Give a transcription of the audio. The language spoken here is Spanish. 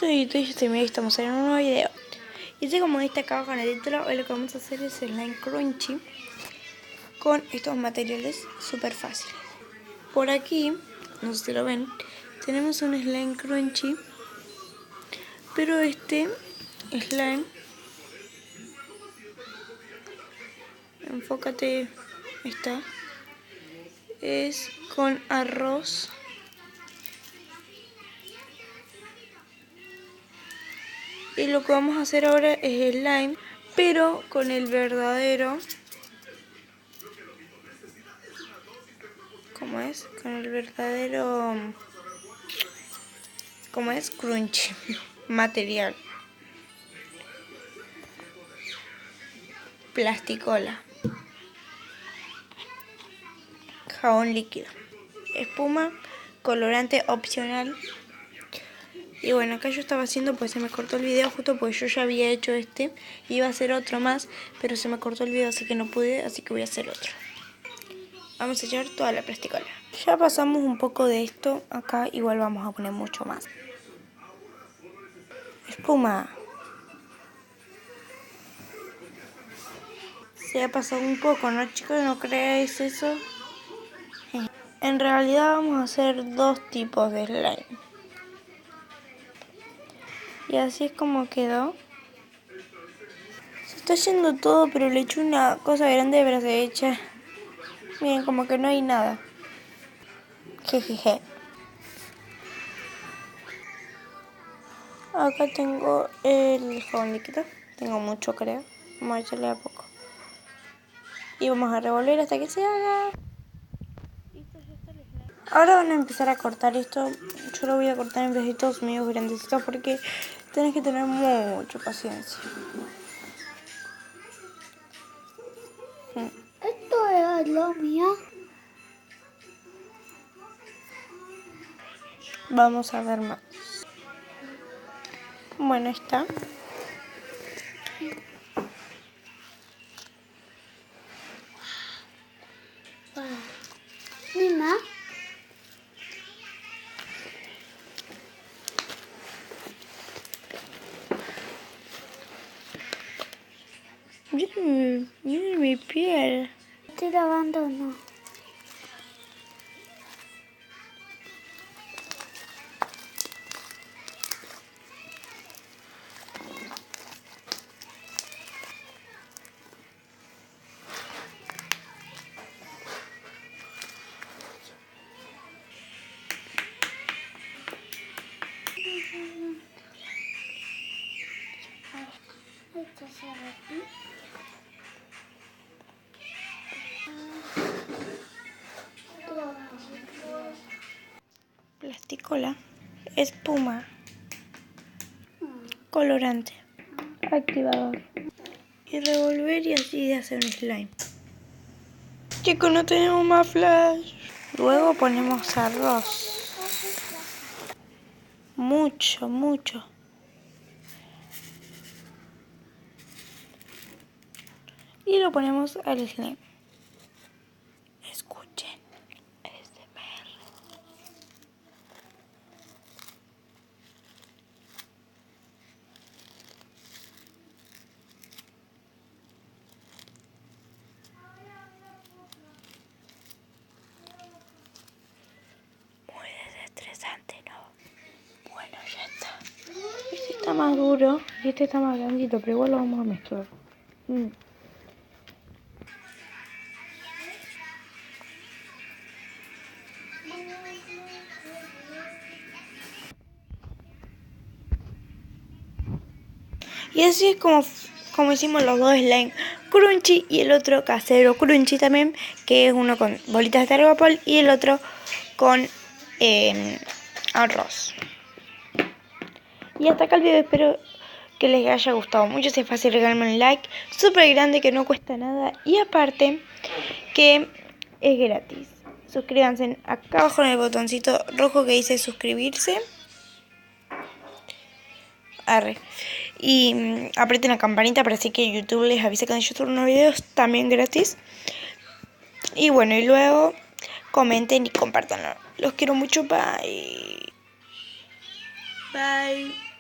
Hola y estamos en un nuevo video. Y así como viste acá abajo en el título, hoy lo que vamos a hacer es slime crunchy con estos materiales súper fáciles. Por aquí, no sé si lo ven, tenemos un slime crunchy, pero este slime, enfócate, está, es con arroz. Y lo que vamos a hacer ahora es slime, pero con el verdadero, ¿cómo es? Con el verdadero, ¿cómo es? Crunchy material. Plasticola, jabón líquido, espuma, colorante opcional. Y bueno, acá yo estaba haciendo, pues se me cortó el video justo porque yo ya había hecho este. Iba a hacer otro más, pero se me cortó el video, así que no pude, así que voy a hacer otro. Vamos a echar toda la plasticola. Ya pasamos un poco de esto, acá igual vamos a poner mucho más. Espuma. Se ha pasado un poco, ¿no, chicos? ¿No creéis eso? En realidad vamos a hacer dos tipos de slime. Y así es como quedó. Se está yendo todo, pero le eché una cosa grande, pero se echa. Miren, como que no hay nada. Jejeje. Acá tengo el jabón líquido. Tengo mucho, creo. Vamos a echarle a poco. Y vamos a revolver hasta que se haga. Ahora van a empezar a cortar esto. Yo lo voy a cortar en pedacitos medio grandecitos porque tenés que tener mucha paciencia. Esto es lo mío. Vamos a ver más. Bueno, está. Mima. Miren mi piel. Estoy lavando, no. Esto se aquí. Plasticola, espuma, colorante, activador y revolver y así de hacer un slime. Chicos, no tenemos más flash. Luego ponemos arroz. Mucho, mucho. Y lo ponemos al slime. Escuchen. ASMR. Muy desestresante, ¿no? Bueno, ya está. Este está más duro y este está más blandito, pero igual lo vamos a mezclar. Y así es como hicimos los dos slime crunchy y el otro casero crunchy también, que es uno con bolitas de tergopol y el otro con arroz. Y hasta acá el video, espero que les haya gustado mucho. Si es fácil, regálenme un like súper grande que no cuesta nada y aparte que es gratis. Suscríbanse acá abajo en el botoncito rojo que dice suscribirse. Arre. Y aprieten la campanita para así que YouTube les avise cuando yo subo unos videos también gratis. Y bueno, y luego comenten y compártanlo. Los quiero mucho, bye. Bye.